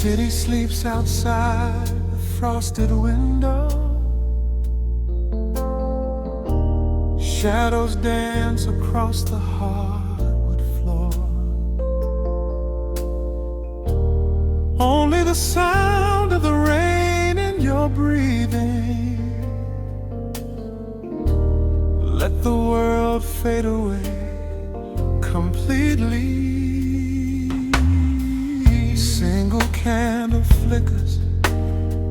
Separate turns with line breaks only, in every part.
city sleeps outside the frosted window. Shadows dance across the hardwood floor. Only the sound of the rain in your breathing. Let the world fade away completely. Single candle flickers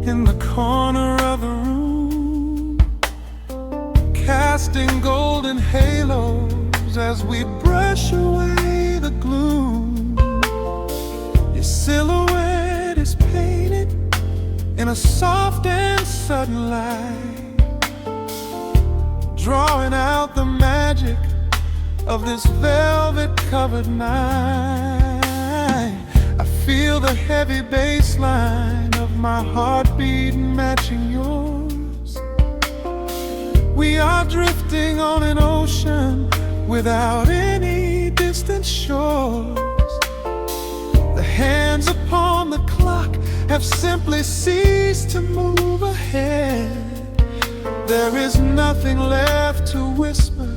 in the corner of the room, casting golden halos as we brush away the gloom. Your silhouette is painted in a soft and sudden light, drawing out the magic of this velvet-covered night. I feel the heavy bass line of my heartbeat matching yours. We are drifting on an ocean without any distant shores. The hands upon the clock have simply ceased to move ahead. There is nothing left to whisper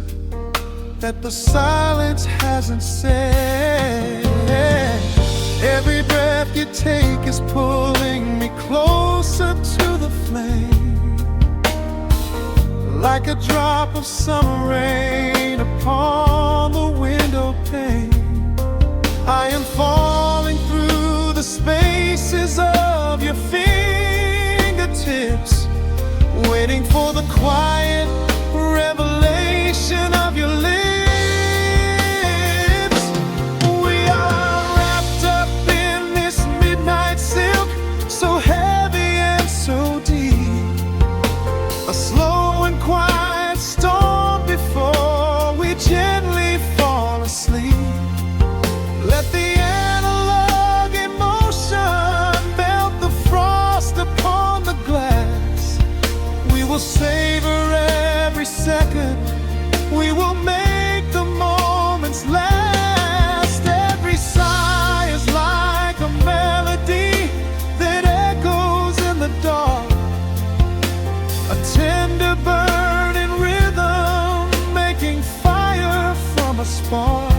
that the silence hasn't said. Every breath you take is pulling me closer to the flame, like a drop of summer rain upon the window pane. I am falling through the spaces of your fingertips, waiting for the quiet revelation of your lips. We are wrapped up in this midnight silk, so heavy and so deep. A slow and quiet storm before we gently fall asleep. Let the analog emotion melt the frost upon the glass. We will savor every second, we will make the moments last. Every sigh is like a melody that echoes in the dark, a tender burning rhythm making fire from a spark.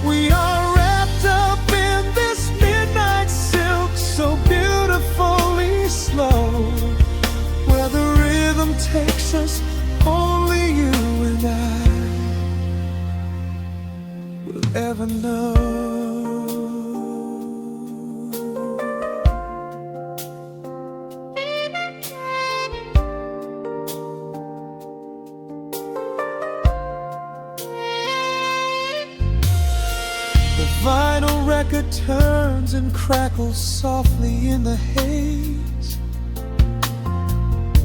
We are wrapped up in this midnight silk, so beautifully slow, where the rhythm takes us, only you and I will ever know. The vinyl record turns and crackles softly in the haze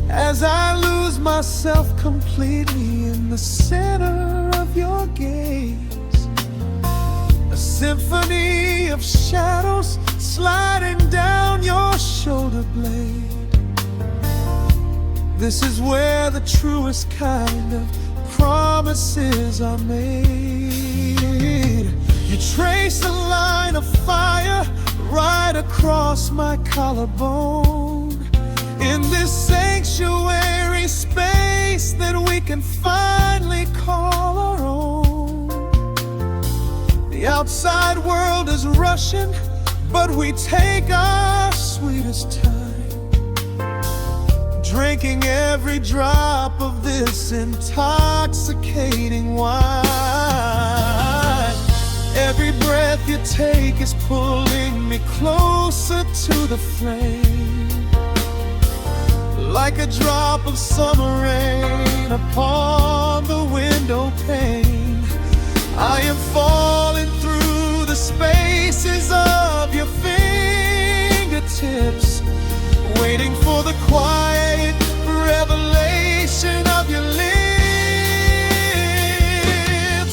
as I lose myself completely in the center of your gaze. A symphony of shadows sliding down your shoulder blade. This is where the truest kind of promises are made. You trace a line of fire right across my collarbone, in this sanctuary space that we can finally call our own. The outside world is rushing, but we take our sweetest time, drinking every drop of this intoxicating wine. Every breath you take is pulling me closer to the flame, like a drop of summer rain upon the window pane. I am falling through the spaces of your fingertips, waiting for the quiet revelation of your lips.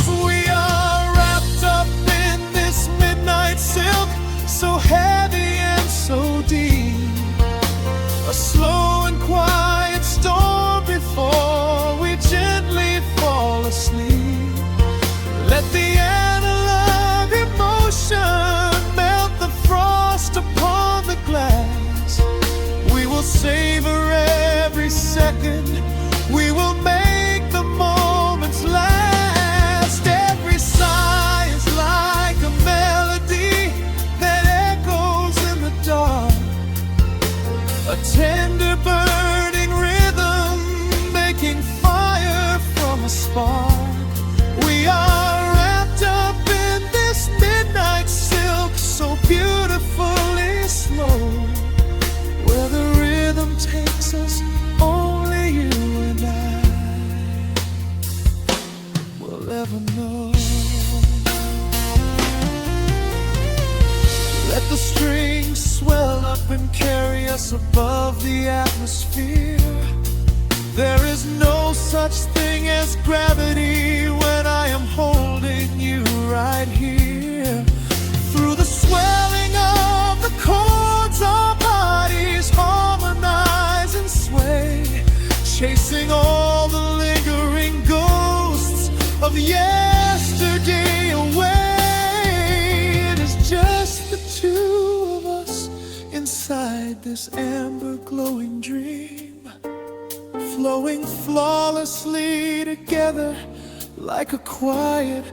We are wrapped up in this midnight silk, so heavy and so deep. A slow and quiet storm before we gently fall asleep. Let the analog emotion melt the frost upon the strings swell up and carry us above the atmosphere. There is no such thing as gravity when I am holding you right here. Through the swelling of the chords, our bodies harmonize and sway, chasing all the lingering ghosts of yesterday away. It is just the two of us inside this amber glowing dream, flowing flawlessly together like a quiet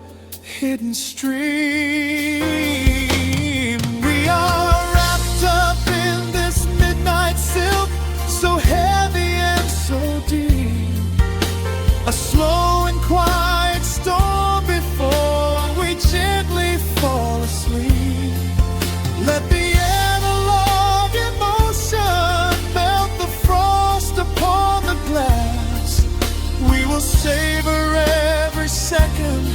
hidden stream. We are wrapped up in this midnight silk, so heavy and so deep, a slow and quiet storm before we gently fall asleep. Let the analog emotion melt the frost upon the glass. We will savor every second,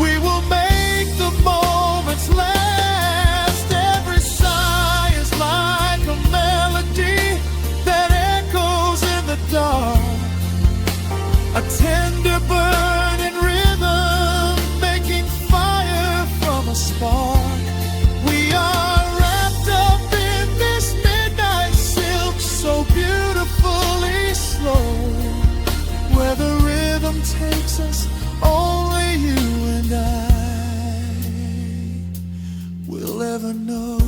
we will make the moments last. Every sigh is like a melody that echoes in the dark, a tender burning rhythm making fire from a spark. We are wrapped up in this midnight silk, so beautifully slow, where the rhythm takes us, only you and I will ever know.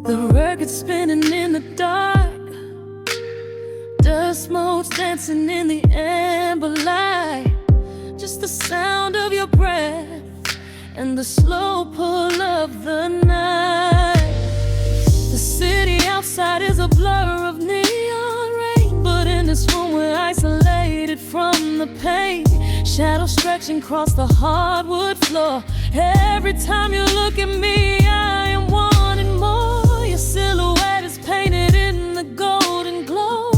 The record spinning in the dark, dust motes dancing in the amber light. Just the sound of your breath and the slow pull of the night. The city outside is a blur of neon rain, but in this room we're isolated from the pain. Shadows stretching across the hardwood floor. Every time you look at me, I am wanting more. Your silhouette is painted in the golden glow,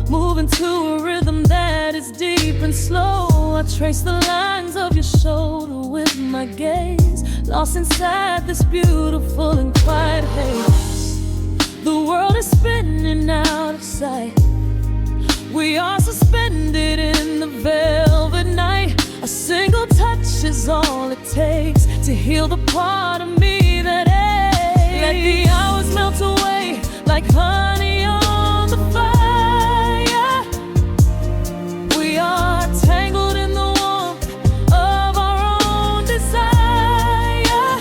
moving to a rhythm that is deep and slow. I trace the lines of your shoulder with my gaze, lost inside this beautiful and quiet haze. The world is spinning out of sight, we are suspended in the velvet night. A single touch is all it takes to heal the part of me that aches. Let the hours melt away like honey on the fire. We are tangled in the warmth of our own desire.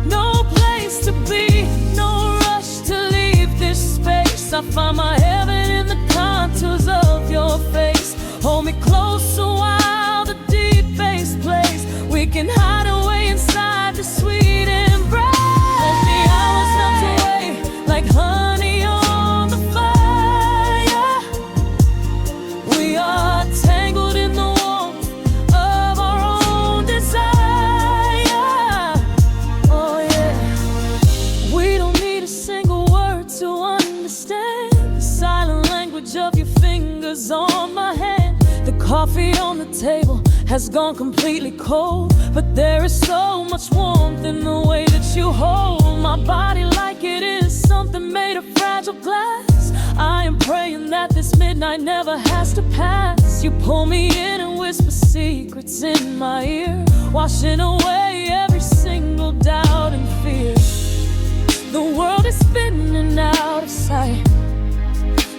No place to be, no rush to leave this space. I find my heaven in the contours of your face. Hold me closer while the deep bass plays. We can hide away inside the sweet embrace. Let the hours melt away like honey on the fire. We are tangled in the warmth of our own desire. Oh yeah. We don't need a single word to understand the silent language of your fingers on my hand. The coffee on the table has gone completely cold, but there is so much warmth in the way that you hold my body like it is something made of fragile glass. I am praying that this midnight never has to pass. You pull me in and whisper secrets in my ear, washing away every single doubt and fear. The world is spinning out of sight,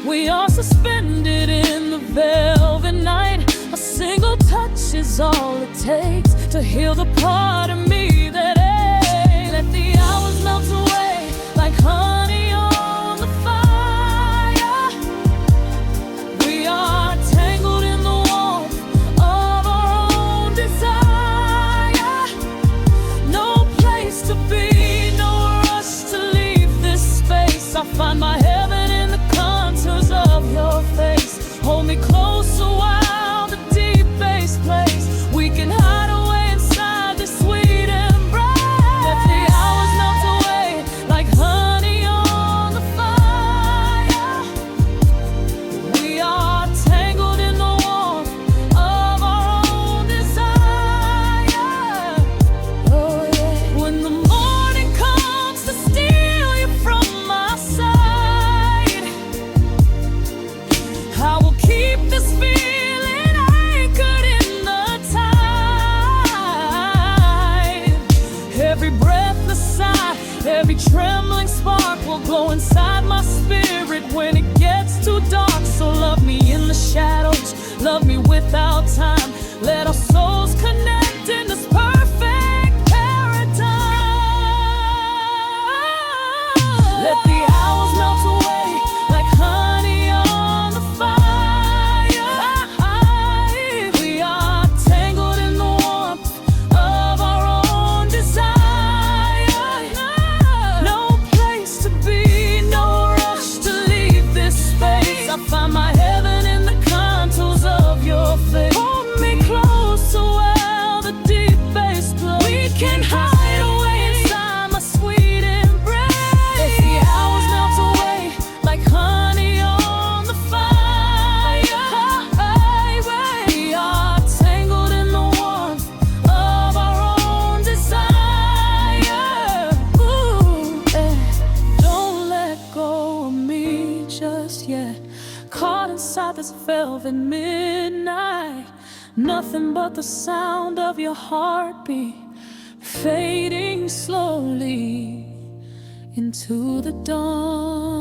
we are suspended in the velvet night. A single touch is all it takes to heal the part of me that aches. Let the hours melt away like honey on the fire. We are tangled in the warmth of our own desire. No place to be, no rush to leave this space. glow inside my spirit when it gets too dark. So love me in the shadows, love me without time. Let our souls connect in this perfect paradise. Let the hours melt away like honey on the fire. We are tangled in the warmth of our own desire. No place to be, no rush to leave this space. I find my heaven in the contours of your face. Hold me close to where the deep bass glows. We can hide away inside my sweet embrace. Let the hours melt away like honey on the fire. We are tangled in the warmth of our own desire. Ooh, don't let go of me just yet. Caught inside this velvet midnight, nothing but the sound of your heartbeat fading slowly into the dawn.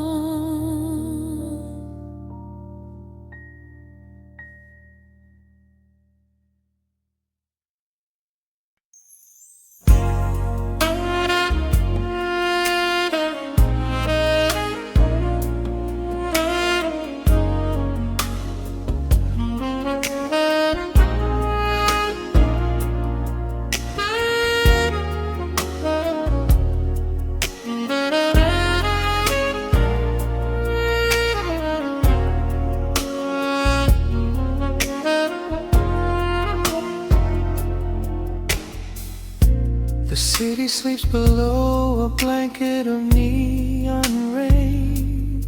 The city sleeps below a blanket of neon rain.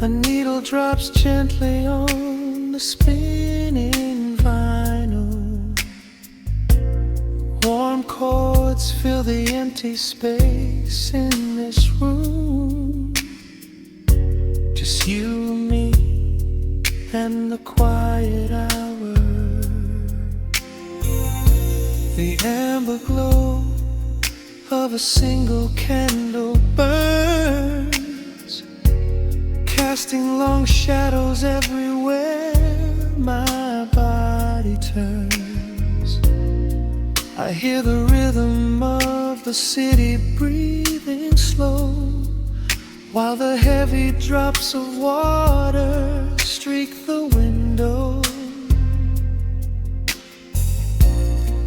A needle drops gently on the spinning vinyl. Warm chords fill the empty space in this room. Just you and me and the quiet hour. The amber glow of a single candle burns, casting long shadows everywhere my body turns. I hear the rhythm of the city breathing slow, while the heavy drops of water streak the window.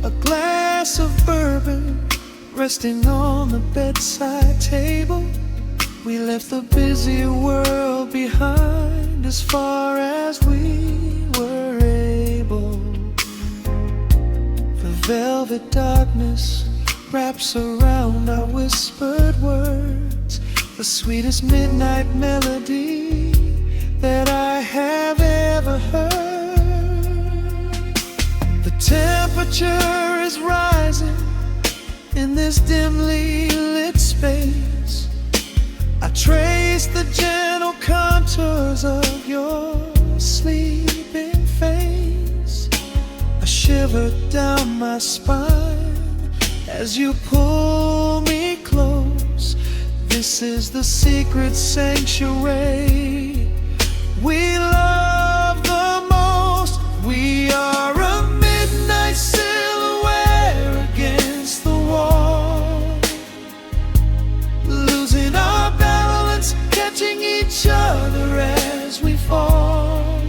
A glass of bourbon resting on the bedside table. We left the busy world behind as far as we were able. The velvet darkness wraps around our whispered words, the sweetest midnight melody that I have ever heard. The temperature is rising in this dimly lit space. I trace the gentle contours of your sleeping face. A shiver down my spine as you pull me close. This is the secret sanctuary we love the most. We are a midnight silhouette against the wall, losing our balance, catching each other as we fall,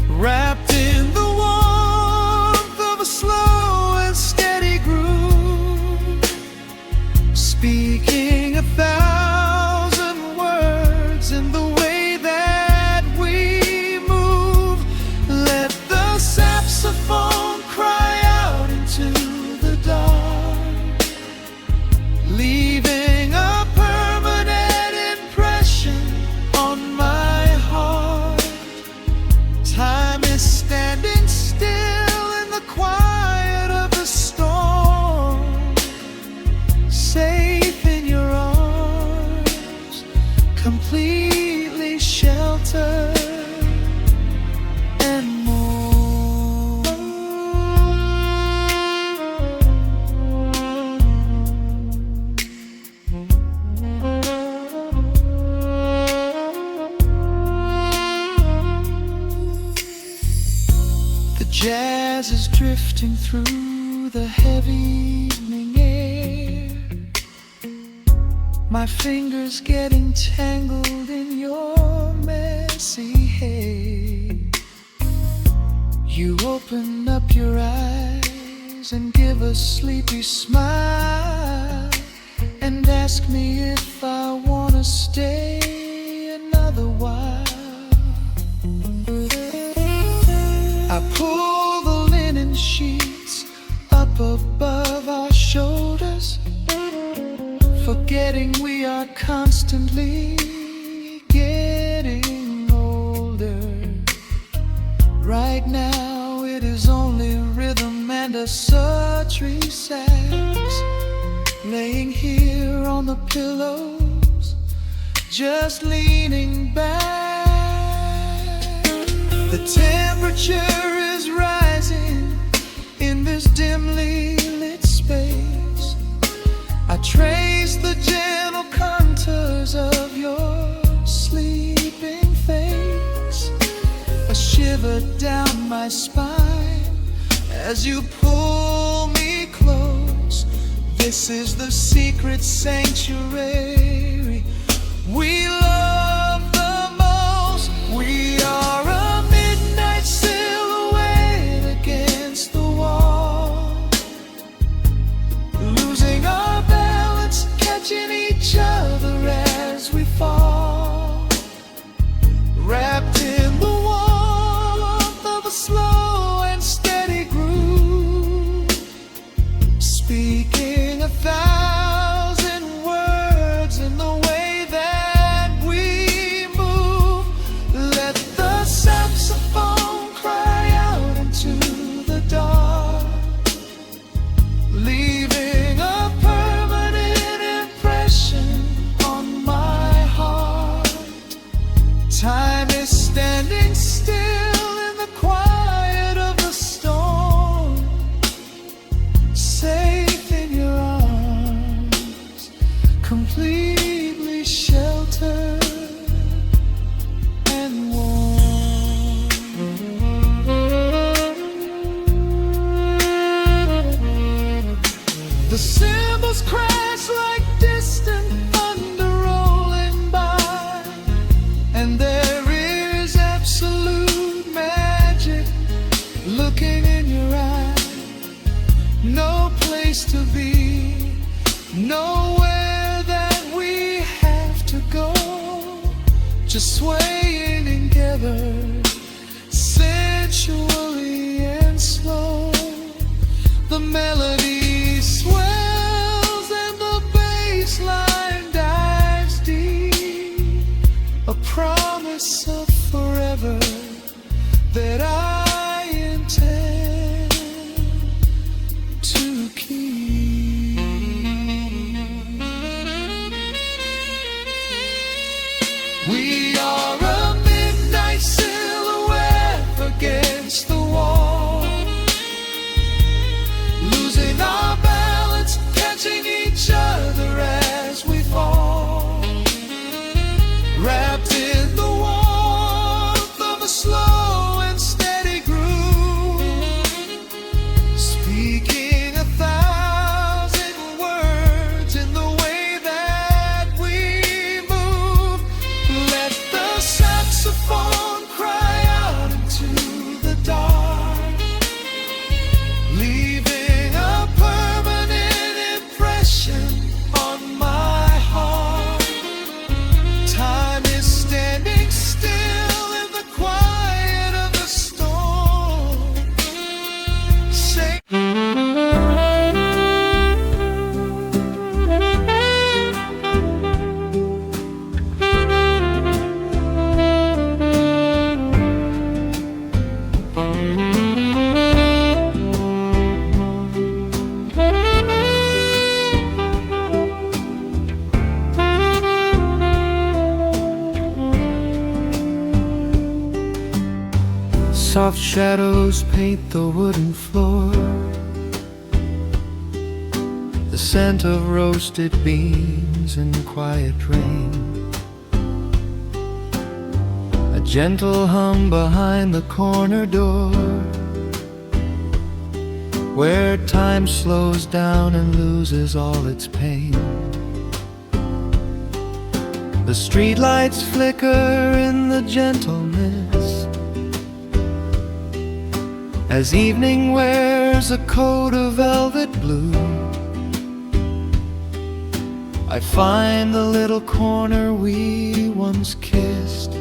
wrapped in the warmth of a slow and steady groove, speaking 1,000 words in the way that we move. Let the saxophone cry out into the dark, leaving a permanent impression on my heart. Time is standing still in the quiet of the storm, safe in your arms. drifting through the heavy evening air, my fingers getting tangled in your messy hair. You open up your eyes and give a sleepy smile and ask me if I wanna stay another while. I pull the linen sheets up above our shoulders, forgetting we are constantly getting older. Right now it is only rhythm and a sultry sax, laying here on the pillows, just leaning back. The temperature is rising in this dimly lit space. I trace the gentle contours of your sleeping face, a shiver down my spine as you pull me close. This is the secret sanctuary we love the most. We are a midnight silhouette against the wall, losing our balance, catching each other as we fall, wrapped in the warmth of a slow and steady groove, speaking 1,000 words in the way that we move. Let the saxophone cry out into the dark, leaving a permanent impression on my heart. Time is standing still in the quiet of the storm, safe in your arms, completely sheltered and warm. The cymbals crash like distant thunder rolling by, and there is absolute magic looking in your eyes. No place to be, nowhere that we have to go, just swaying together, sensually and slow. The melody swells and the bass line dives deep, a promise of forever that I intend to keep. We are a midnight silhouette against the wall, losing our balance, catching each other as we fall, wrapped in the warmth of a slow and steady groove, speaking 1,000 words in the way that we move. Let the saxophone cry out into the dark, leaving a permanent impression on my heart. Time is standing still in the quiet of the storm. Say soft shadows paint the wooden floor, the scent of roasted beans and quiet rain, a gentle hum behind the corner door, where time slows down and loses all its pain. The streetlights flicker in the gentle mist as evening wears a coat of velvet blue. I find the little corner we once kissed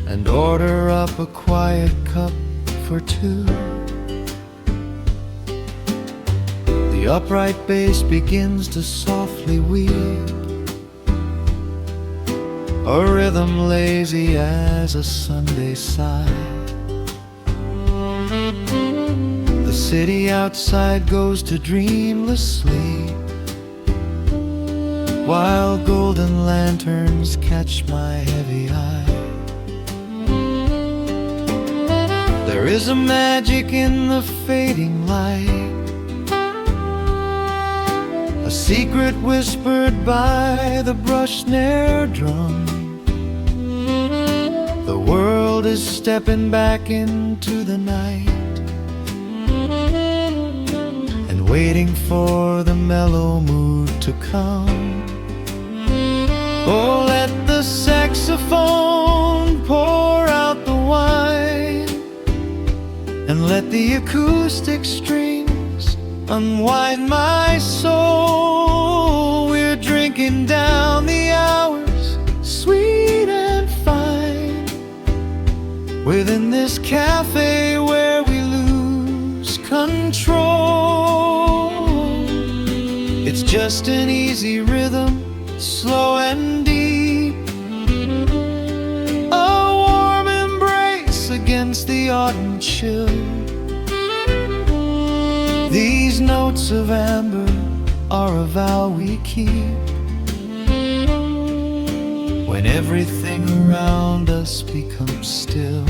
and order up a quiet cup for two. The upright bass begins to softly weave, a rhythm lazy as a Sunday sigh. The city outside goes to dreamless sleep, while golden lanterns catch my heavy eye. There is a magic in the fading light, a secret whispered by the brush snare drum. The world is stepping back into the night and waiting for the mellow mood to come. Oh, let the saxophone pour out the wine, and let the acoustic strings unwind my soul. We're drinking down the hours, sweet and fine, within this cafe where we lose control. It's just an easy rhythm, slow and deep, a warm embrace against the autumn chill. These notes of amber are a vow we keep when everything around us becomes still.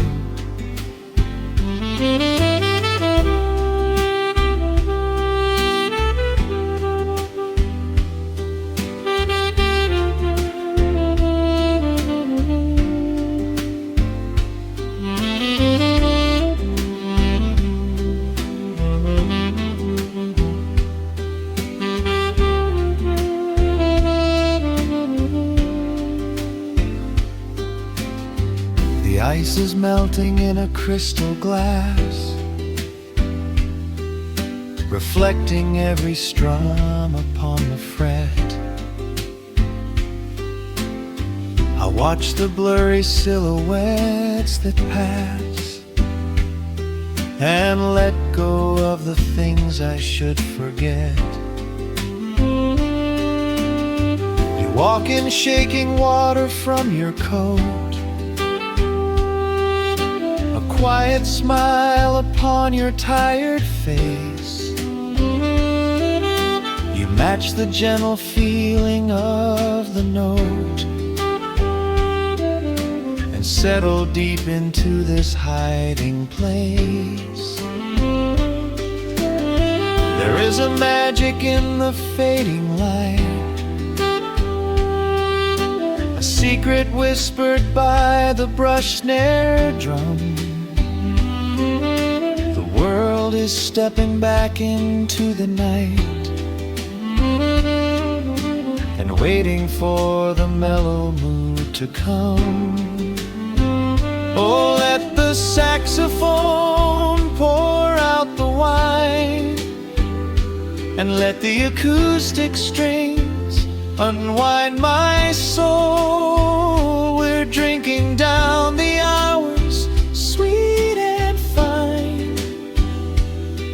The ice is melting in a crystal glass, reflecting every strum upon the fret. I watch the blurry silhouettes that pass and let go of the things I should forget. You walk in shaking water from your coat, quiet smile upon your tired face. You match the gentle feeling of the note and settle deep into this hiding place. There is a magic in the fading light, a secret whispered by the brush snare drum. The world is stepping back into the night and waiting for the mellow mood to come. Oh, let the saxophone pour out the wine, and let the acoustic strings unwind my soul. We're drinking down the hours, sweet and fine,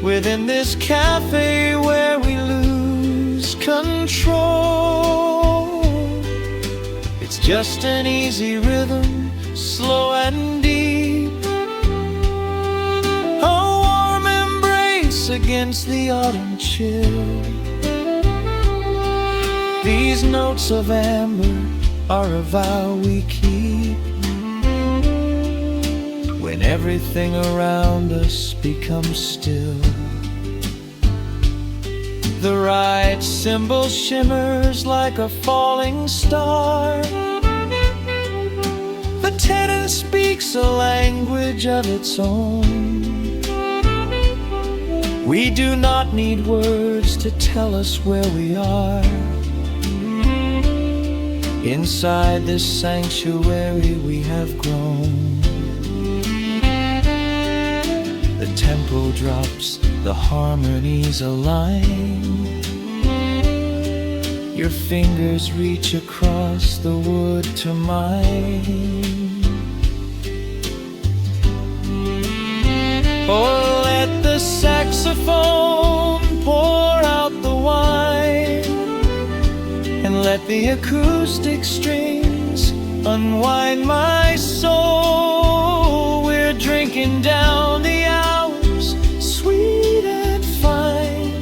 within this cafe where we lose control. It's just an easy rhythm, slow and deep, a warm embrace against the autumn chill. These notes of amber are a vow we keep when everything around us becomes still. The right cymbal shimmers like a falling star. The tenor speaks a language of its own. We do not need words to tell us where we are. Inside this sanctuary we have grown. The tempo drops, the harmonies align. Your fingers reach across the wood to mine. Oh, let the saxophone pour out the wine, and let the acoustic strings unwind my soul. We're drinking down the hours, sweet and fine,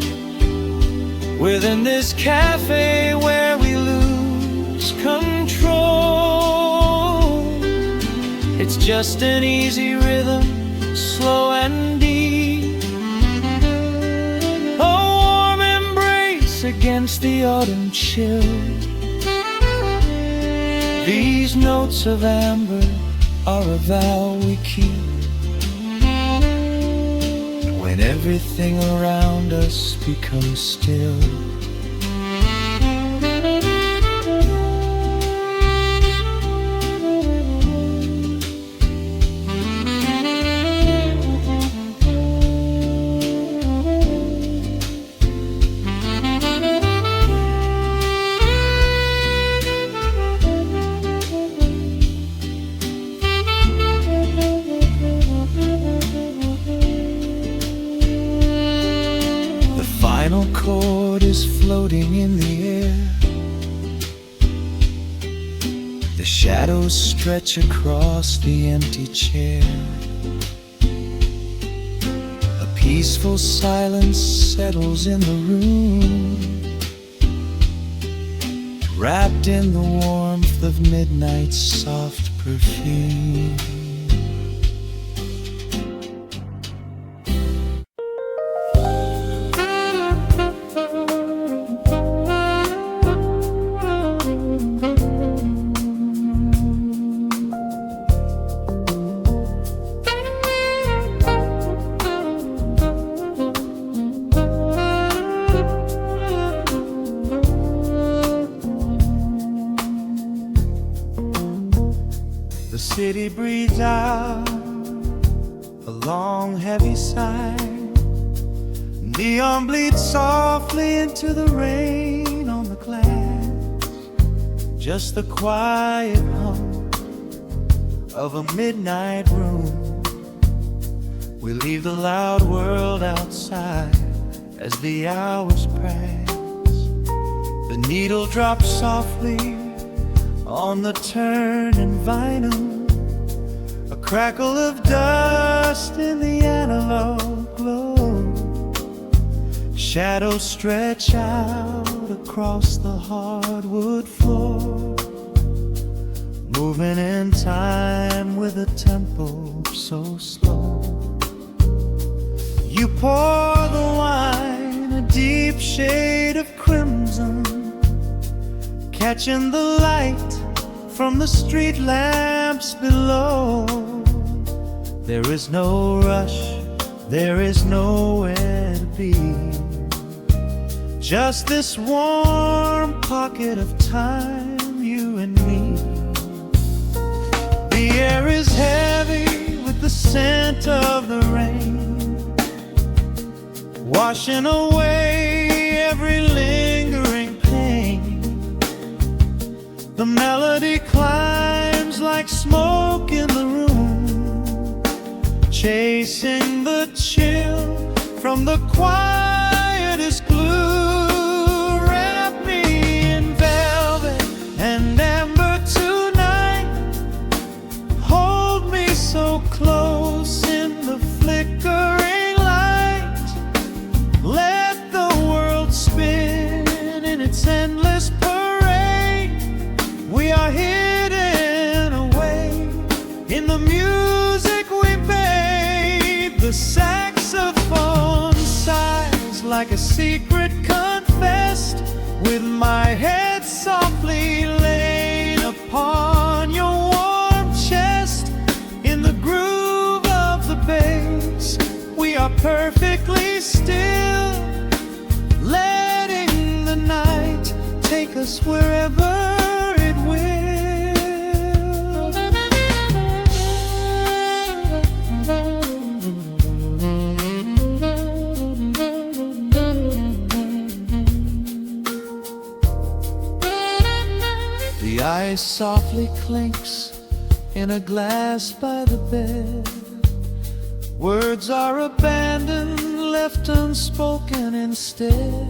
within this cafe where we lose control. It's just an easy rhythm, slow and deep, a warm embrace against the autumn chill. These notes of amber are a vow we keep when everything around us becomes still. The final chord is floating in the air. The shadows stretch across the empty chair. A peaceful silence settles in the room, wrapped in the warmth of midnight's soft perfume. The city breathes out a long heavy sigh. Neon bleeds softly into the rain on the glass. Just the quiet hum of a midnight room. We leave the loud world outside as the hours pass. The needle drops softly on the turning vinyl, a crackle of dust in the analog glow. Shadows stretch out across the hardwood floor, moving in time with a tempo so slow. You pour the wine, a deep shade of crimson, catching the light from the street lamps below. There is no rush, there is nowhere to be, just this warm pocket of time, you and me. The air is heavy with the scent of the rain, washing away every lingering pain. The melody climbs like smoke in the room, chasing the chill from the quietest glue. Wrap me in velvet and amber tonight, hold me so close in the flickering light. Let the world spin in its endless parade. We are hidden away in the music we made. The saxophone sighs like a secret confessed, with my head softly laid upon your warm chest. In the groove of the bass, we are perfectly still. us wherever it will. The ice softly clinks in a glass by the bed. Words are abandoned, left unspoken instead.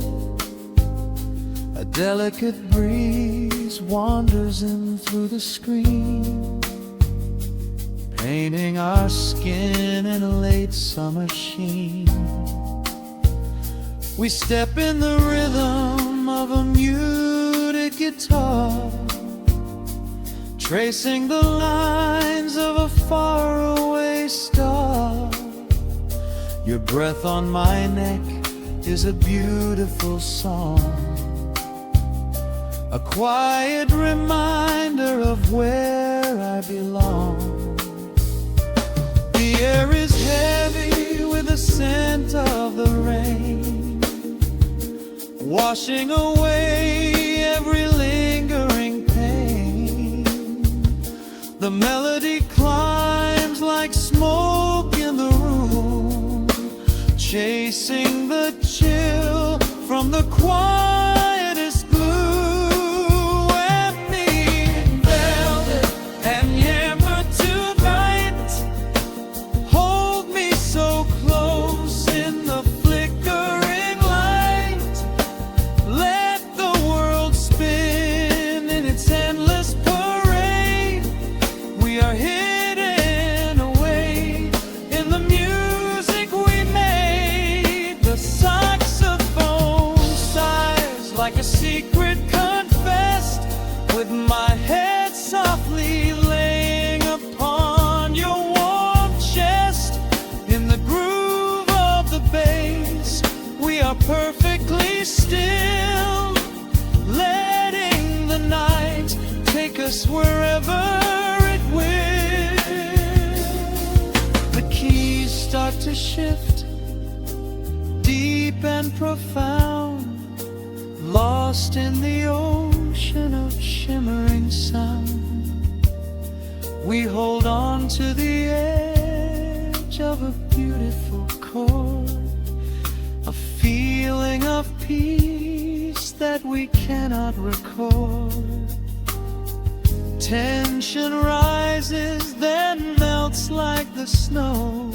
A delicate breeze wanders in through the screen, painting our skin in a late summer sheen. We step in the rhythm of a muted guitar, tracing the lines of a faraway star. Your breath on my neck is a beautiful song, a quiet reminder of where I belong. The air is heavy with the scent of the rain, washing away every lingering pain. The melody climbs like smoke in the room, chasing the chill from the quietest blue. And me in velvet and amber tonight, hold me so close in the flickering light. Let the world spin in its endless parade. We are hidden away in the music we made. The saxophone sighs like a secret confessed, with my head softly laying upon your warm chest. In the groove of the bass, we are perfectly still, letting the night take us wherever it will. The keys start to shift, deep and profound, lost in the ocean of shimmering sound. We hold on to the edge of a beautiful chord, a feeling of peace that we cannot record. Tension rises, then melts like the snow,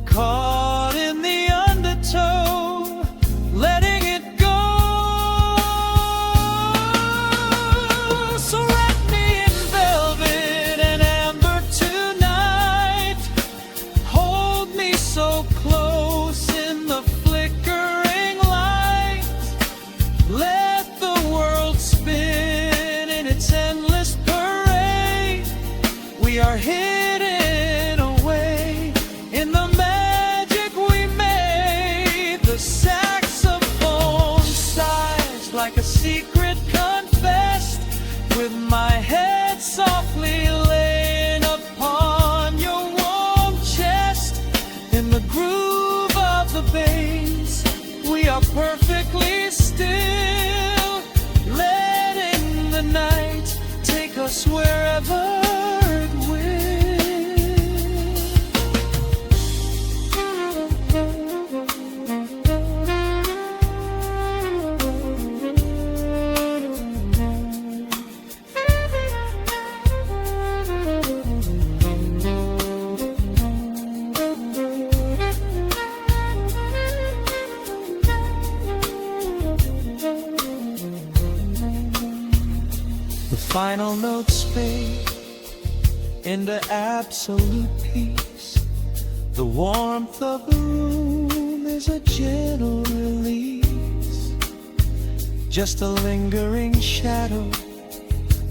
caught in the undertow, letting it go. So wrap me in velvet and amber tonight, hold me so close in the flickering light. Let the world spin in its endless parade. We are hidden away in the magic we made. The saxophone sighs like a secret confessed, with my head softly laying upon your warm chest. In the groove of the bass, we are perfectly still, letting the night take us wherever it will. The final notes fade into absolute peace. The warmth of the room is a gentle release, just a lingering shadow,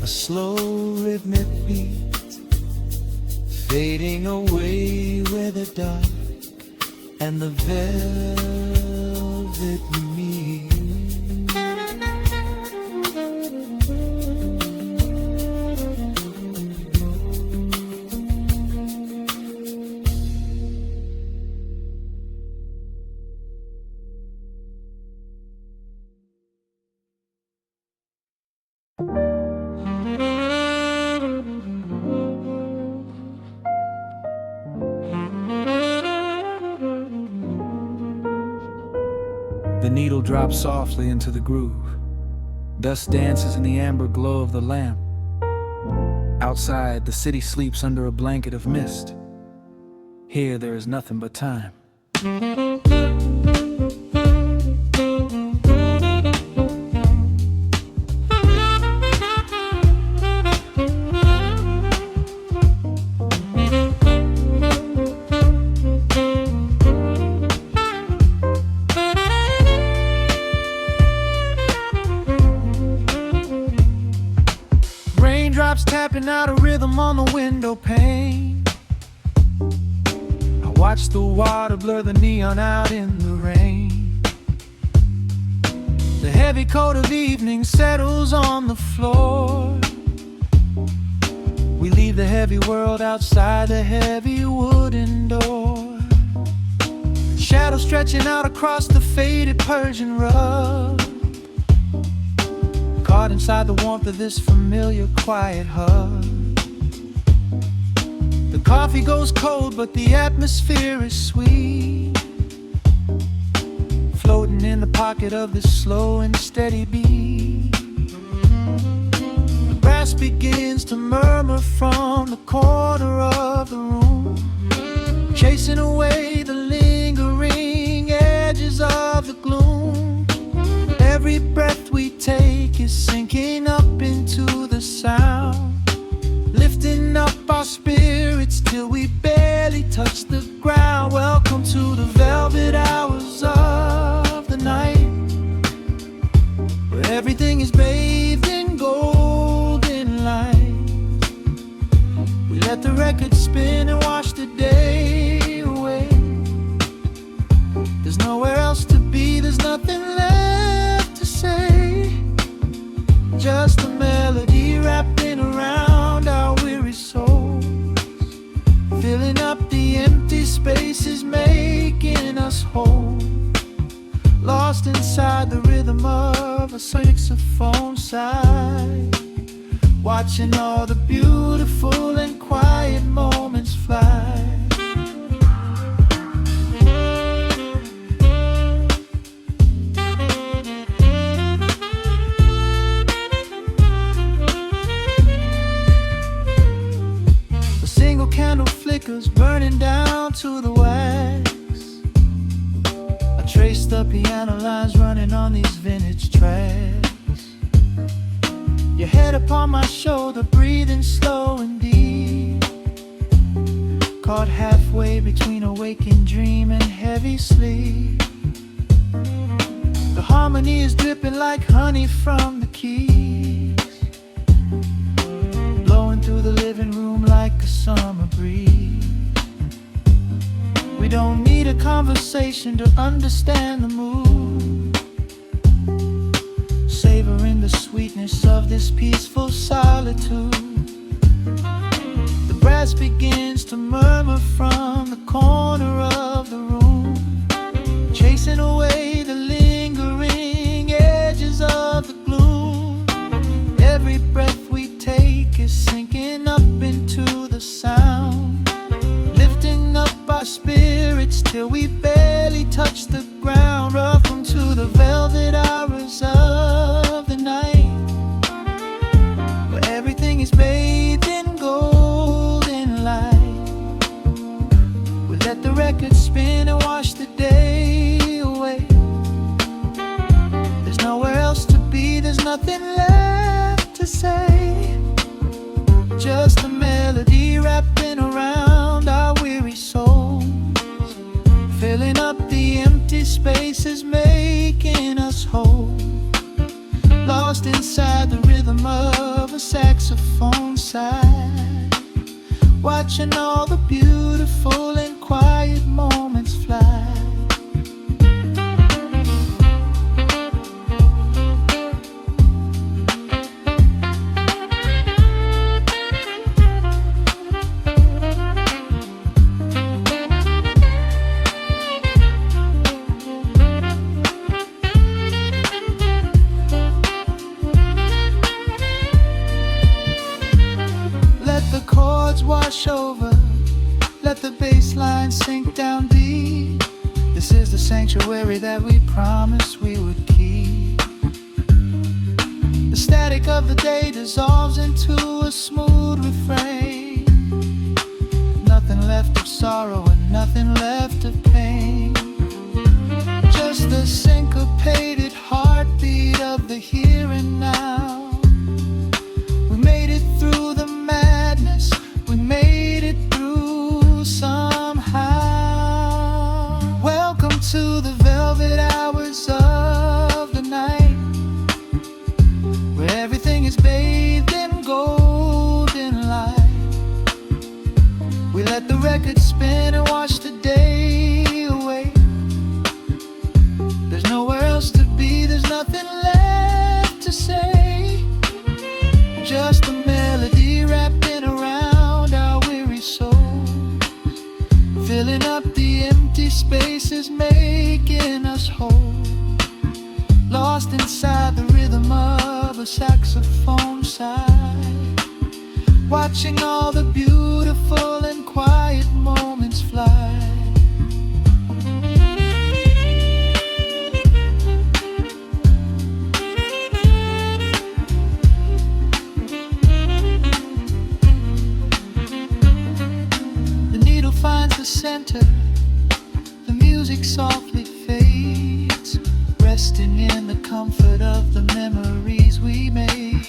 a slow rhythmic beat, fading away where the dark and the velvet
needle drops softly into the groove. Dust dances in the amber glow of the lamp. Outside, the city sleeps under a blanket of mist. Here there is nothing but time.
Raindrops tapping out a rhythm on the window pane. I watch the water blur the neon out in the rain. The heavy coat of evening settles on the floor. We leave the heavy world outside the heavy wooden door. Shadows stretching out across the faded Persian rug, caught inside the warmth of this familiar quiet hug. The coffee goes cold, but the atmosphere is sweet, floating in the pocket of this slow and steady beat. The brass begins to murmur from the corner of the room, chasing away the lingering edges of the gloom. Every breath we take is sinking up into the sound, lifting up our spirits till we barely touch the ground. Welcome to the velvet hours of the night, where everything is bathed in golden light. We let the record spin and wash the day away. There's nowhere else to be, there's nothing left to say. Just a melody wrapping around our weary souls, filling up the empty spaces, making us whole. Lost inside the rhythm of a saxophone sigh, watching all the beautiful and quiet moments fly. Candle flickers burning down to the wax. I trace the piano lines running on these vintage tracks. Your head upon my shoulder, breathing slow and deep, caught halfway between a waking dream and heavy sleep. The harmony is dripping like honey from the keys, blowing through the living room like a summer breeze. We don't need a conversation to understand the mood, savoring the sweetness of this peaceful solitude. The brass begins to murmur from the corner of the room, chasing away the lingering edges of the gloom. Every breath we take is sinking up into the sound, lifting up our spirits till we barely touch the ground. Welcome to the velvet hours of the night, where everything is bathed in golden light. We let the record spin and wash the day away. There's nowhere else to be, there's nothing left to say. Just a melody wrapping around our weary souls, filling up the empty spaces, making us whole. Lost inside the rhythm of a saxophone sigh, watching all the beautiful and quiet moments fly. Wash over, let the bass line sink down deep.
This is the sanctuary that we promised we would keep. The static of the day dissolves into a smooth refrain. Nothing left of sorrow and nothing left of pain. Just the syncopated heartbeat of the here and now. We made it through the madness, we made it through somehow. Welcome to the velvet hours of the night, where everything is bathed in golden light. We let the record spin and watch the day away. There's nowhere else to be, there's nothing left to say. Just a melody wrapping around our weary souls, filling up the empty spaces, making us whole. Lost inside the rhythm of a saxophone sigh, watching all the beautiful and quiet moments fly. Finds the center, the music softly fades, resting in the comfort of the memories we made.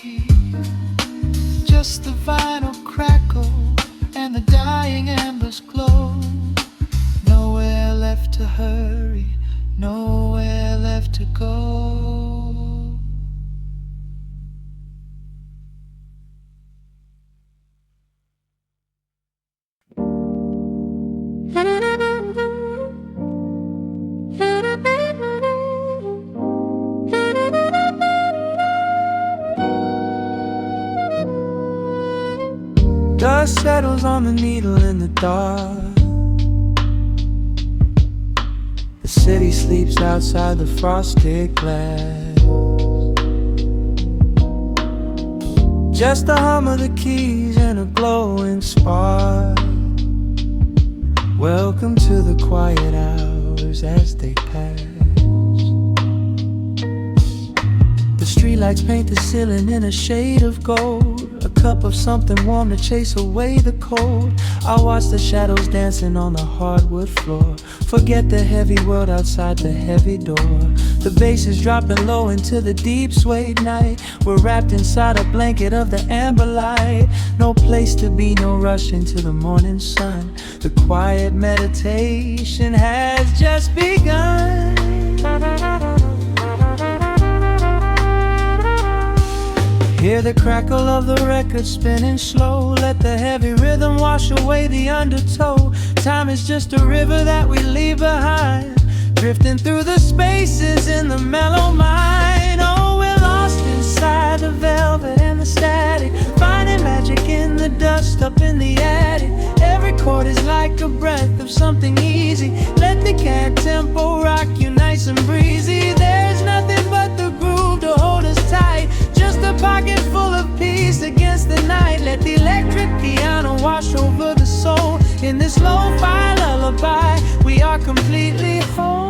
Just the vinyl crackle and the dying embers glow. Nowhere left to hurry, nowhere left to go.
Dust settles on the needle in the dark. The city sleeps outside the frosted glass. Just the hum of the keys and a glowing spark. Welcome to the quiet hours as they pass. The streetlights paint the ceiling in a shade of gold. A cup of something warm to chase away the cold. I watch the shadows dancing on the hardwood floor. Forget the heavy world outside the heavy door. The bass is dropping low into the deep swayed night. We're wrapped inside a blanket of the amber light. No place to be, no rush into the morning sun. The quiet meditation has just begun. Hear the crackle of the record spinning slow. Let the heavy rhythm wash away the undertow. Time is just a river that we leave behind, drifting through the spaces in the mellow mind. Oh, we're lost inside the velvet and the static, finding magic in the dust up in the attic. Every chord is like a breath of something easy. Let the cat tempo rock you nice and breezy. There's nothing but the groove to hold us tight. Just a pocket full of peace against the night. Let the electric piano wash over the soul. In this lo-fi lullaby, we are completely whole.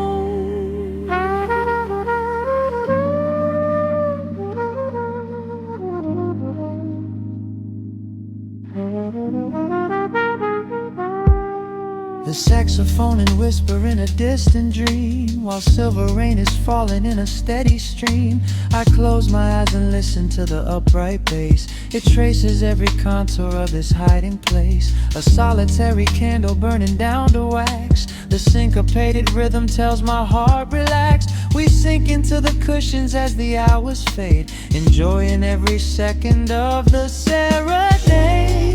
The saxophone and whisper in a distant dream, while silver rain is falling in a steady stream. I close my eyes and listen to the upright bass. It traces every contour of this hiding place. A solitary candle burning down to wax. The syncopated rhythm tells my heart relax. We sink into the cushions as the hours fade, enjoying every second of the serenade.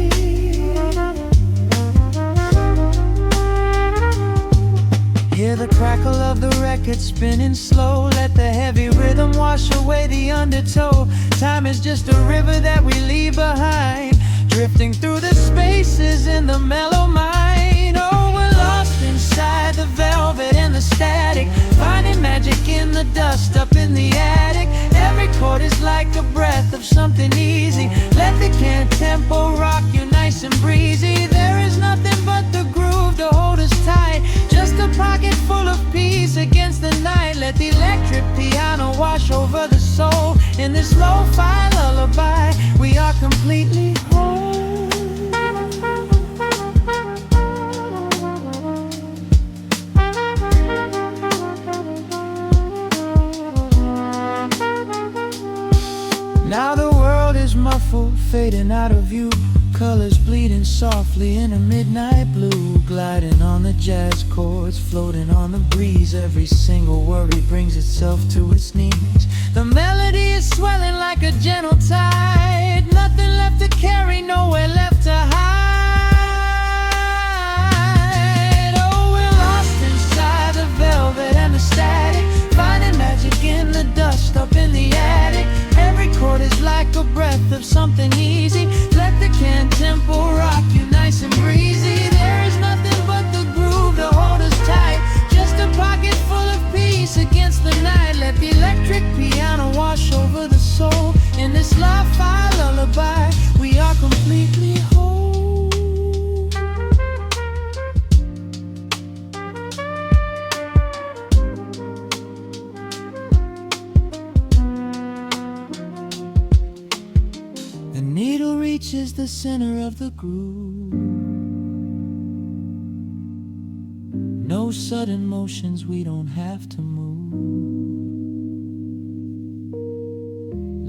Hear the crackle of the record spinning slow. Let the heavy rhythm wash away the undertow. Time is just a river that we leave behind, drifting through the spaces in the mellow mind. Oh, we're lost in
inside the velvet and the static, finding magic in the dust up in the attic. Every chord is like a breath of something easy. Let the can tempo rock you nice and breezy. There is nothing but the groove to hold us tight, just a pocket full of peace against the night. Let the electric piano wash over the soul. In this lo-fi lullaby, we are completely whole. Now the world is muffled, fading out of view. Colors bleeding softly in a midnight blue, gliding on the jazz chords, floating on the breeze. Every single worry brings itself to its knees. The melody is swelling like a gentle tide. Nothing left to carry, nowhere left to hide. Oh, we're lost inside the velvet and the static, finding magic in the dust up in the attic. Every chord is like a breath of something easy. Let the can tempo rock you nice and breezy. There is nothing but the groove to hold us tight, just a pocket full of peace against the night. Let the electric piano wash over the soul. In this lo-fi lullaby, we are completely whole. The needle reaches the center of the groove. No sudden motions, we don't have to move.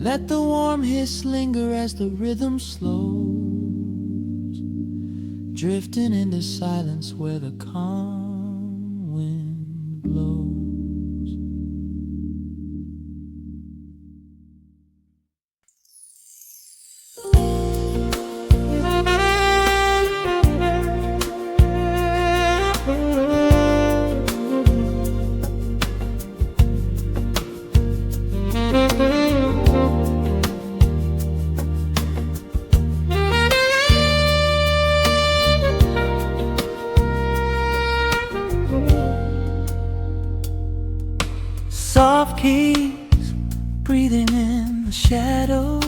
Let the warm hiss linger as the rhythm slows, drifting into silence where the calm wind blows. Soft keys breathing in the shadows.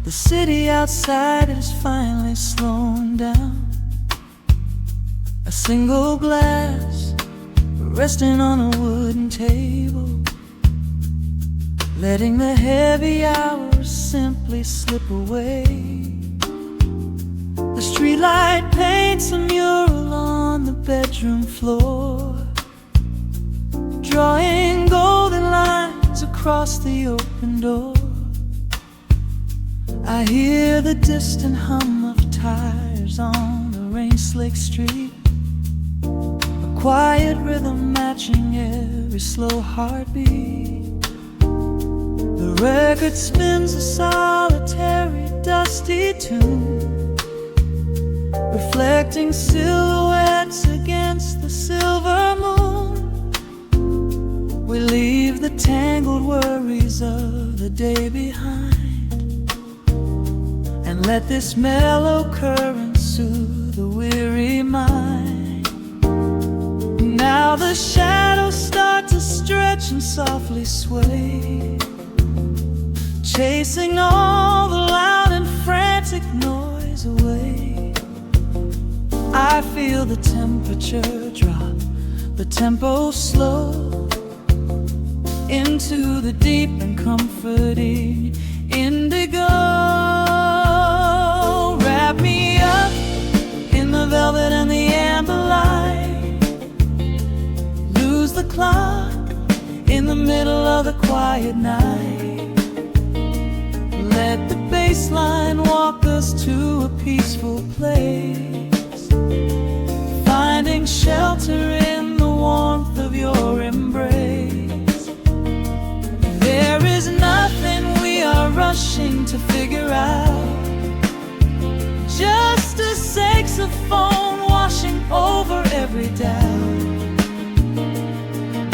The city outside is finally slowing down. A single glass resting on a wooden table, letting the heavy hours simply slip away. The streetlight paints a mural on the bedroom floor, drawing golden lines across the open door. I hear the distant hum of tires on the rain-slicked street, a quiet rhythm matching every slow heartbeat. The record spins a solitary, dusty tune, reflecting silhouettes against the silver moon. We leave the tangled worries of the day behind, and let this mellow current soothe the weary mind. Now the shadows start to stretch and softly sway, chasing all the loud and frantic noise away. I feel the temperature drop, the tempo slow, into the deep and comforting indigo. Wrap me up in the velvet and the amber light, lose the clock in the middle of the quiet night. Let the bass line walk us to a peaceful place, finding shelter in the warmth of your embrace. There is nothing we are rushing to figure out, just a saxophone washing over every doubt.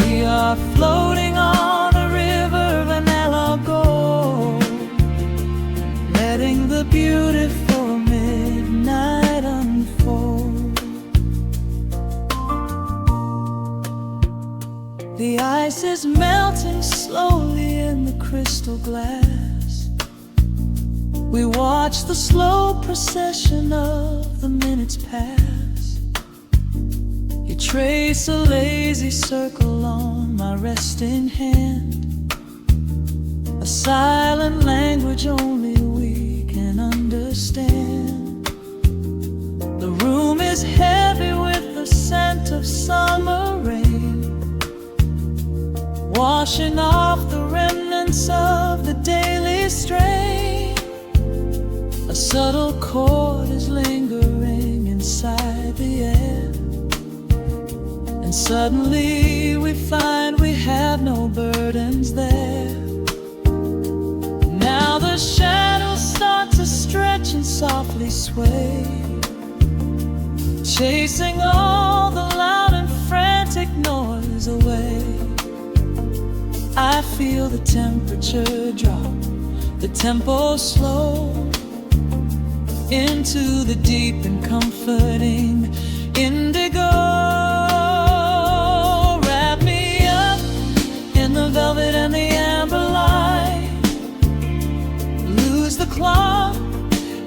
We are floating on a river vanilla gold, letting the beautiful midnight unfold.
crystal glass. We watch the slow procession of the minutes pass. You trace a lazy circle on my resting hand, a silent language only we can understand. The room is heavy with the scent of summer rain, washing off the remnants of the daily strain. A subtle chord is lingering inside the air, and suddenly we find we have no burdens there. Now the shadows start to stretch and softly sway, chasing all the loud and frantic noise away. I feel the temperature drop, the tempo slow, into the deep and comforting indigo. Wrap me up in the velvet and the amber light, lose the clock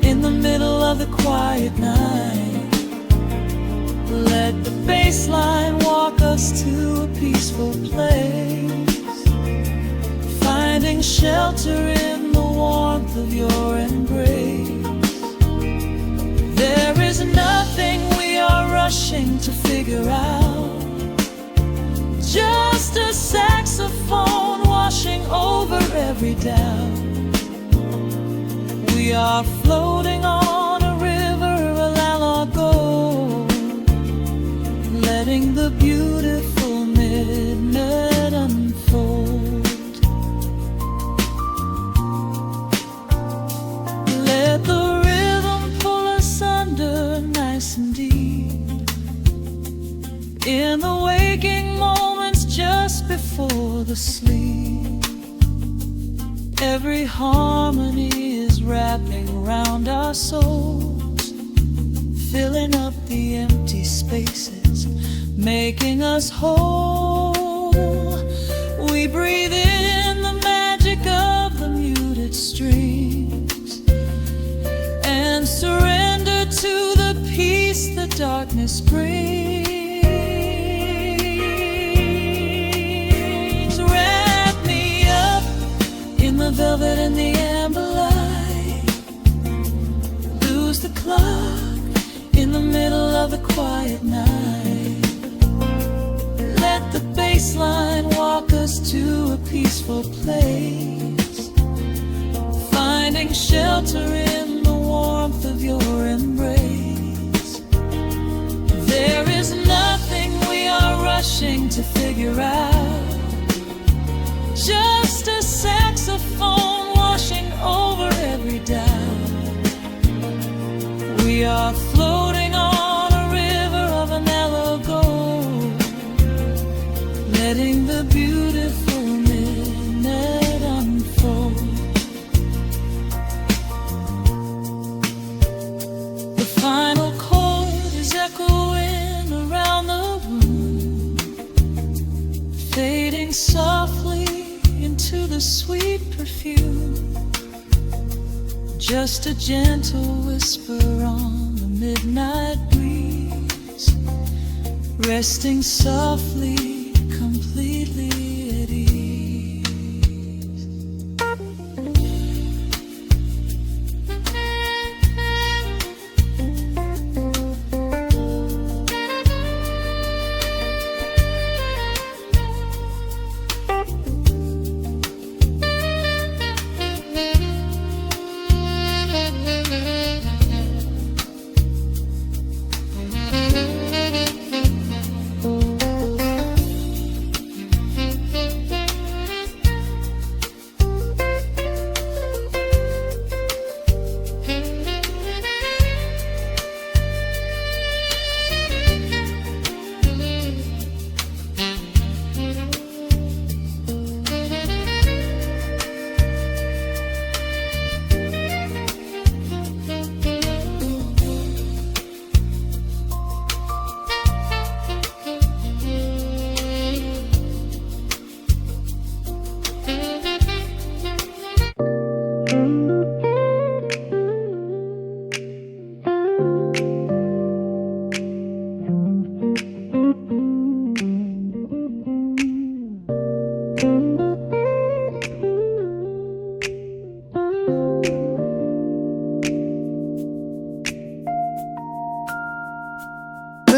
in the middle of the quiet night. Let the bass line walk us to a peaceful place, finding shelter in the warmth of your embrace. There is nothing we are rushing to figure out, just a saxophone washing over every doubt. We are floating on a river, a largo, letting the beautiful midnight unfold. Let the rhythm pull us under nice and deep, in the waking moments just before the sleep. Every harmony is wrapping around our souls, filling up the empty spaces, making us whole. We breathe in the magic of the muted strings and surrender to the peace the darkness brings. Wrap me up in the velvet and the amber light, lose the clock in the middle of the quiet night. Let the bass line walk us to a peaceful place, finding shelter in the warmth of your embrace. There is nothing we are rushing to figure out, just a saxophone washing over every doubt. We are floating on a river of an yellow gold, letting the beautiful midnight unfold. The final chord is echoing around the room, fading softly into the sweet perfume. Just a gentle whisper on the midnight breeze, resting softly, completely at ease.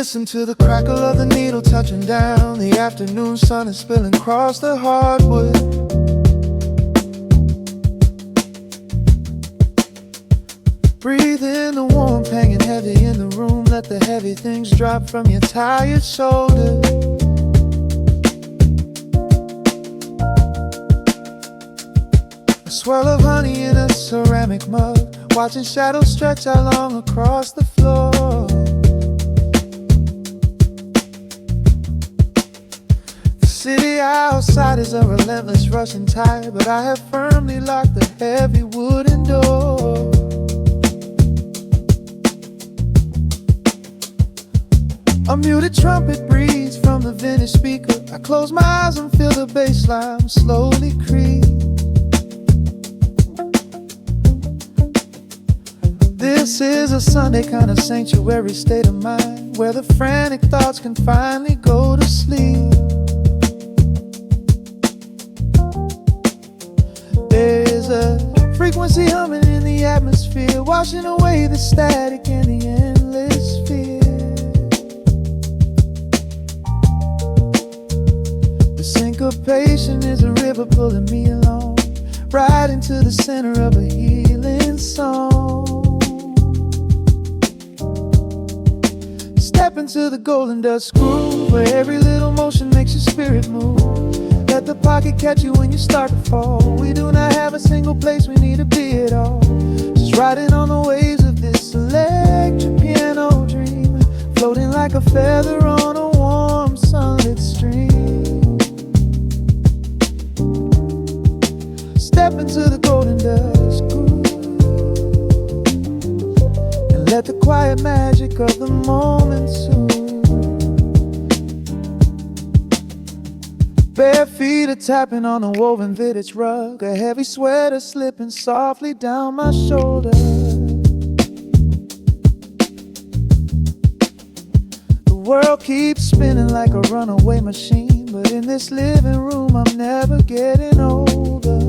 Listen to the crackle of the needle touching down. The afternoon sun is spilling across the hardwood. Breathe in the warmth hanging heavy in the room. Let the heavy things drop from your tired shoulders. A swirl of honey in a ceramic mug, watching shadows stretch out long across the floor. The city outside is a relentless rushing tide, but I have firmly locked the heavy wooden door. A muted trumpet breathes from the vintage speaker. I close my eyes and feel the bass line slowly creep. This is a Sunday kind of sanctuary state of mind, where the frantic thoughts can finally go to sleep. There's a frequency humming in the atmosphere, washing away the static and the endless fear. The syncopation is a river pulling me along, right into the center of a healing song. Step into the golden dust groove, where every little motion makes your spirit move. Let the pocket catch you when you start to fall. We do not have a single place we need to be at all. Just riding on the waves of this electric piano dream, floating like a feather on a warm sunlit stream. Step into the golden dust groove, and let the quiet magic of the moment soothe. Bare feet are tapping on a woven vintage rug, a heavy sweater slipping softly down my shoulder. The world keeps spinning like a runaway machine, but in this living room I'm never getting older.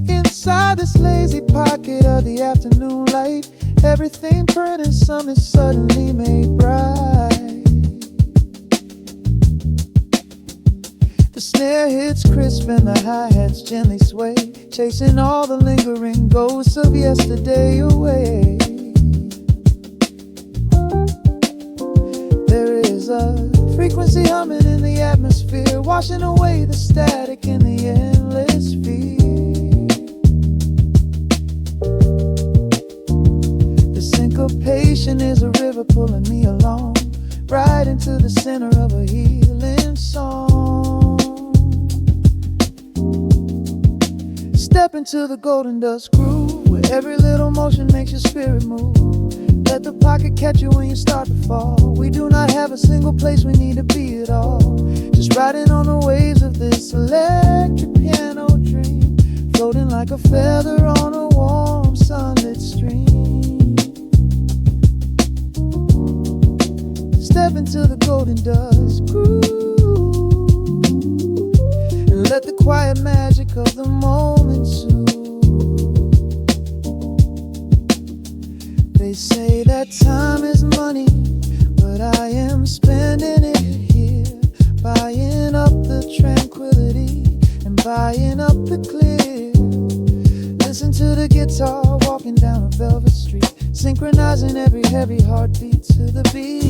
Inside this lazy pocket of the afternoon light, everything burning, something suddenly made bright. The snare hits crisp and the hi-hats gently sway, chasing all the lingering ghosts of yesterday away. There is a frequency humming in the atmosphere, washing away the static in the endless fear. The syncopation is a river pulling me along, right into the center of a healing song. Step into the golden dust groove, where every little motion makes your spirit move. Let the pocket catch you when you start to fall. We do not have a single place we need to be at all. Just riding on the waves of this electric piano dream, floating like a feather on a warm sunlit stream. Step into the golden dust groove, and let the quiet magic of the moment soothe. They say that time is money, but I am spending it here, buying up the tranquility and buying up the clear. Listen to the guitar walking down a velvet street, synchronizing every heavy heartbeat to the beat.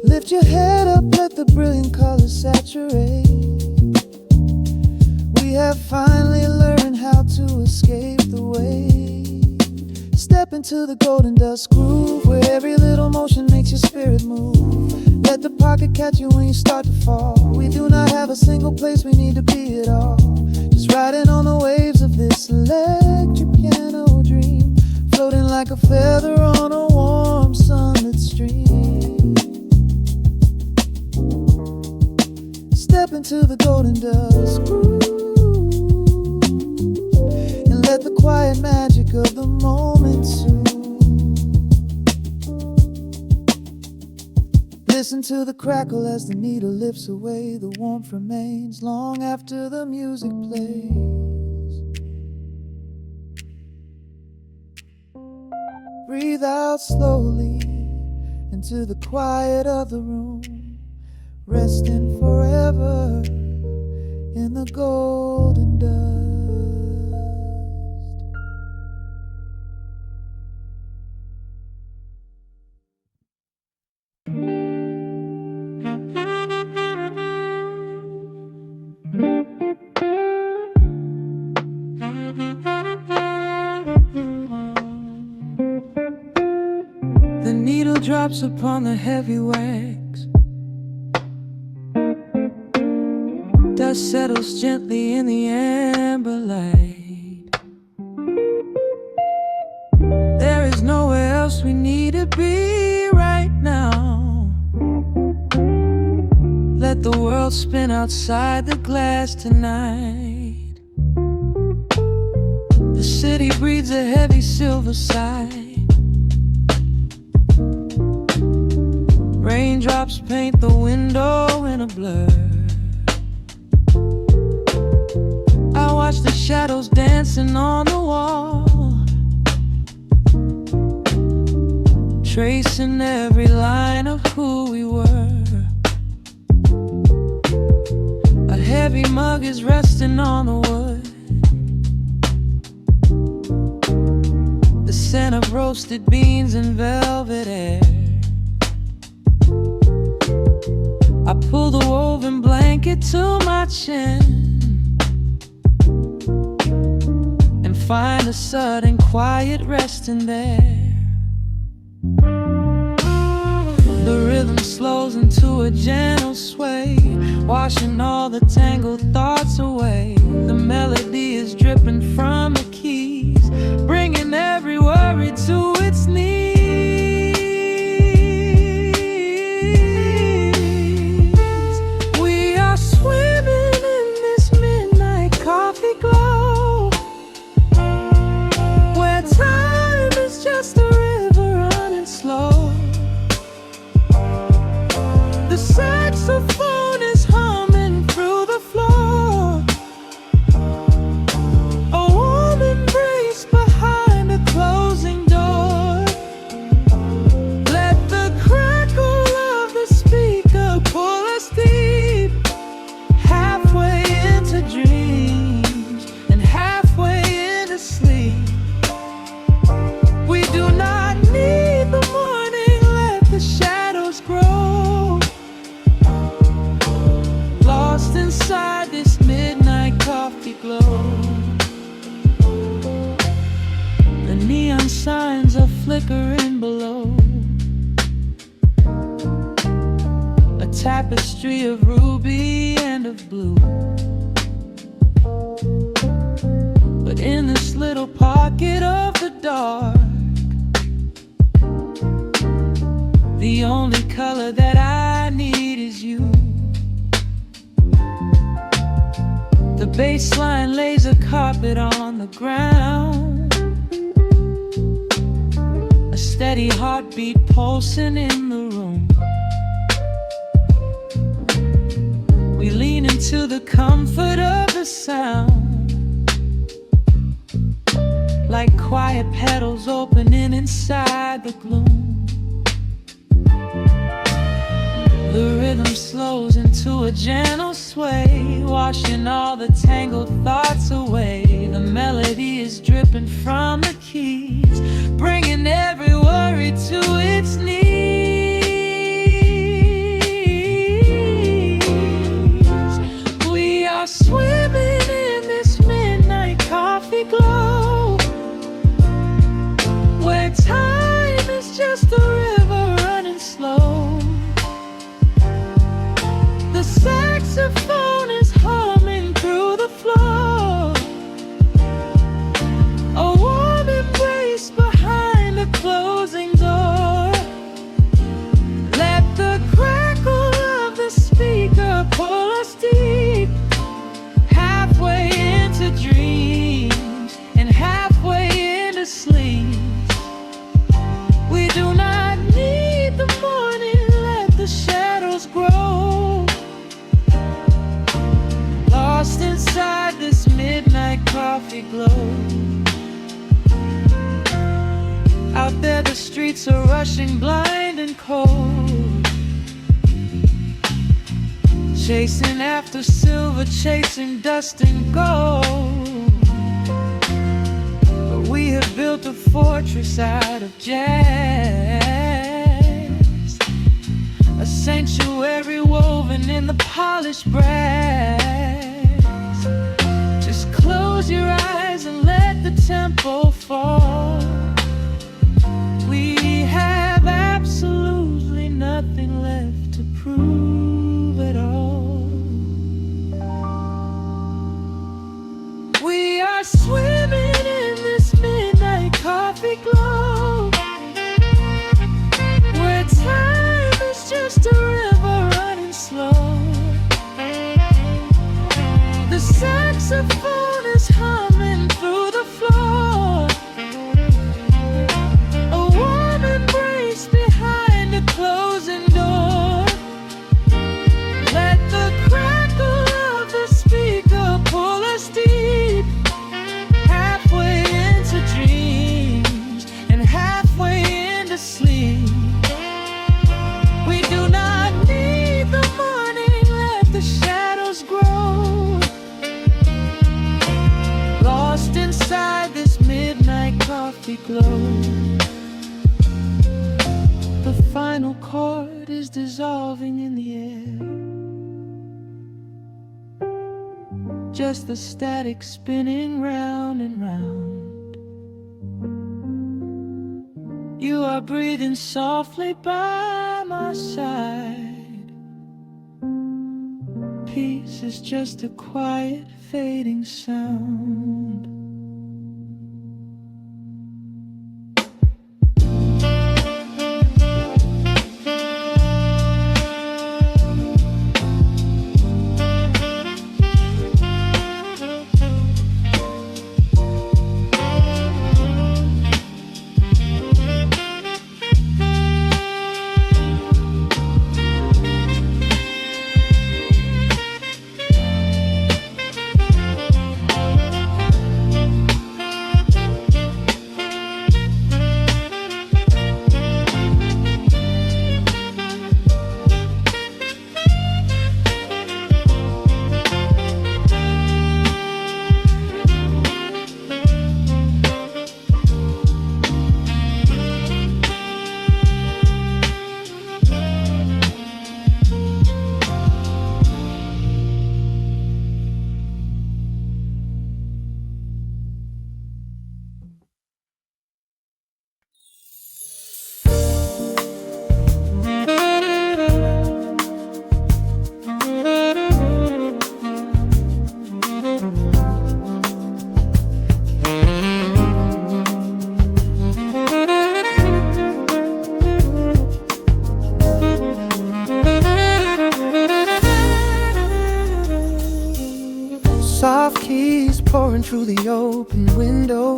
Lift your head up, let the brilliant colors saturate. We have finally learned how to escape the wave. Step into the golden dust groove, where every little motion makes your spirit move. Let the pocket catch you when you start to fall. We do not have a single place we need to be at all. Just riding on the waves of this electric piano dream, floating like a feather on a warm sunlit stream. Step into the golden dust groove, and let the quiet magic of the moment soothe. Listen to the crackle as the needle lifts away. The warmth remains long after the music plays. Breathe out slowly into the quiet of the room, resting forever in the golden dust. The needle drops upon the heavy wax. Dust settles gently in the amber light. There is nowhere else we need to be right now. Let the world spin outside the glass tonight. The city breathes a heavy silver sigh. Raindrops paint the window in a blur. I watch the shadows dancing on the wall, tracing every line of who we were. A heavy mug is resting on the wood. The scent of roasted beans and velvet air. I pull the woven blanket to my chin and find a sudden quiet resting there. The rhythm slows into a gentle sway, washing all the tangled thoughts away. The melody is dripping from the keys, bringing every worry to its knees. Swimming in this midnight coffee glow, where time is just a river running slow. The saxophone is humming through the floor. A warm embrace behind a closing door. Let the crackle of the speaker pull us deep, halfway into dreams and halfway into sleep. We do not need the morning, let the shadows grow. Lost inside this midnight coffee glow. The neon signs are flickering below. A tapestry of ruby and of blue. But in this little pocket of the dark, the only color that I need is you. The bass line lays a carpet on the ground, a steady heartbeat pulsing in the room. We lean into the comfort of the sound, like quiet petals opening inside the gloom. The rhythm slows into a gentle sway, washing all the tangled thoughts away. The melody is dripping from the keys, bringing every worry to its knees. We are swimming in this midnight coffee glow, where time is just a river running slow. The saxophone is humming through the floor. A warm embrace behind the closing door.
rushing blind and cold, chasing after silver, chasing dust and gold. But we have built a fortress out of jazz, a sanctuary woven in the polished brass. Just close your eyes and let the tempo fall. We have absolutely nothing left to prove at all. We are swimming in this midnight coffee glow, where time is just a river running slow. The saxophone is humming through the floor, a warm embrace behind a closing door. Let the crackle of the speaker pull us deep, halfway into dreams and halfway into sleep. We do not need the morning, let the shadows grow, lost inside this midnight coffee glow. The final chord is dissolving in the air, just the static spinning round and round. You are breathing softly by my side. Peace is just a quiet fading sound. Soft keys pouring through the open window.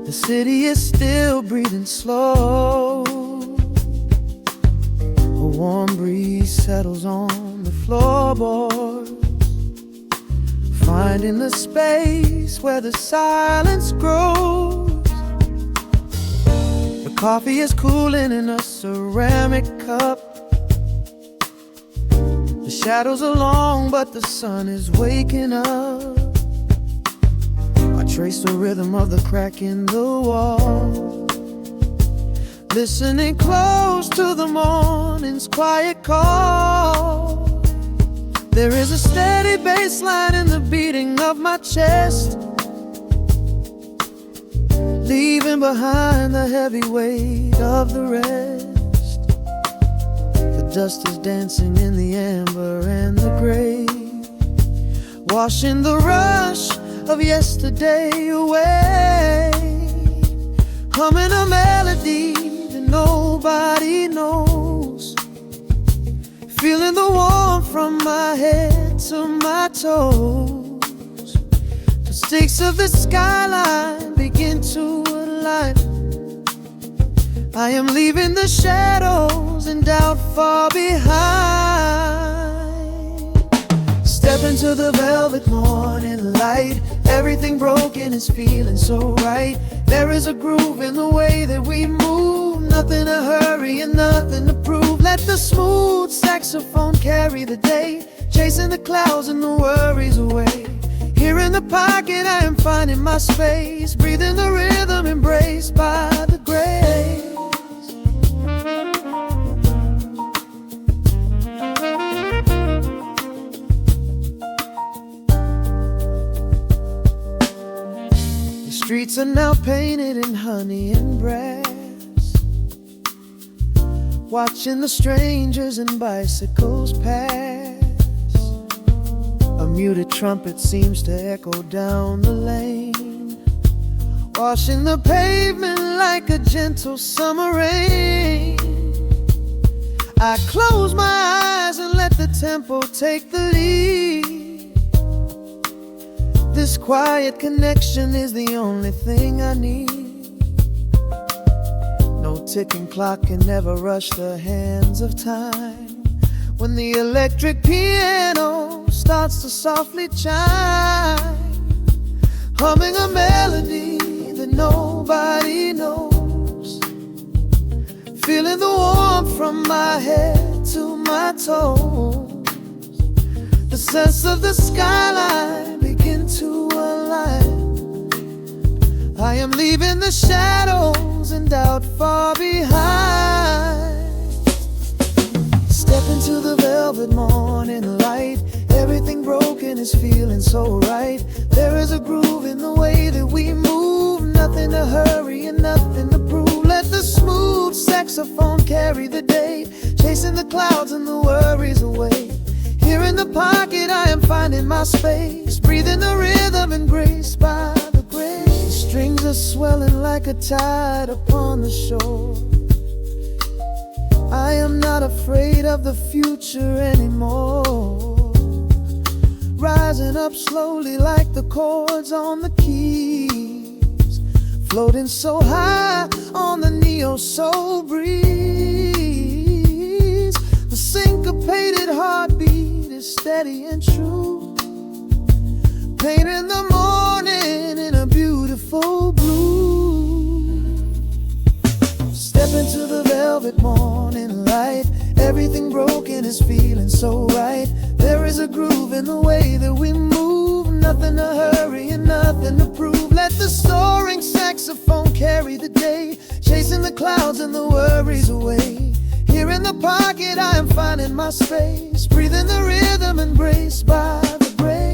The city is still breathing slow. A warm breeze settles on the floorboards, finding the space where the silence grows. The coffee is cooling in a ceramic cup. The shadows are long, but the sun is waking up. I trace the rhythm of the crack in the wall, listening close to the morning's quiet call. There is a steady bass line in the beating of my chest, leaving behind the heavy weight of the rest. The dust is dancing in the amber and the gray, washing the rush of yesterday away. Humming a melody that nobody knows, feeling the warmth from my head to my toes. The stakes of the skyline begin to align. I am leaving the shadows and doubt far behind, stepping
into the velvet morning light. Everything broken is feeling so right. There is a groove in the way that we move. Nothing to hurry and nothing to prove. Let the smooth saxophone carry the day, chasing the clouds and the worries away. Here in the pocket I am finding my space, breathing the rhythm embraced by the grace. The streets are now painted in honey and brass, watching the strangers and bicycles pass. A muted trumpet seems to echo down the lane, washing the pavement like a gentle summer rain. I close my eyes and let the tempo take the lead. This quiet connection is the only thing I need. No ticking clock can ever rush the hands of time. When the electric piano starts to softly chime, humming a melody that nobody knows, feeling the warmth from my head to my toes. The sense of the skyline begin to align. I am leaving the shadows and doubt far behind. Step into the velvet morning light. Everything broken is feeling so right. There is a groove in the way that we move. Nothing to hurry and nothing to prove. Let the smooth saxophone carry the day, chasing the clouds and the worries away. Here in the pocket I am finding my space, breathing the rhythm and grace by the grace. Strings are swelling like a tide upon the shore. I am not afraid of the future anymore. Rising up slowly like the chords on the keys, floating so high on the neo-soul breeze. The syncopated heartbeat is steady and true, painting the morning in a beautiful blue. Step into the velvet morning light. Everything broken is feeling so right. There is a groove in the way that we move. Nothing to hurry and nothing to prove. Let the soaring saxophone carry the day, chasing the clouds and the worries away. Here in the pocket I am finding my space, breathing the rhythm embraced by the grace.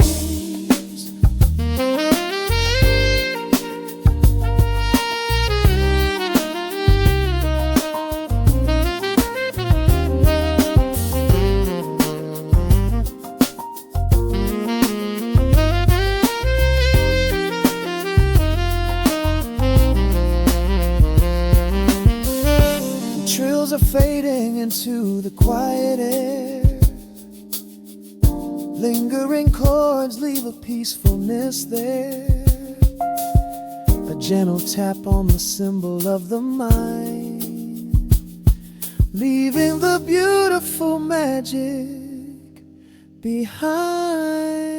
Are fading into the quiet air. Lingering chords leave a peacefulness there. A gentle tap on the cymbal of the mind, leaving the beautiful magic behind.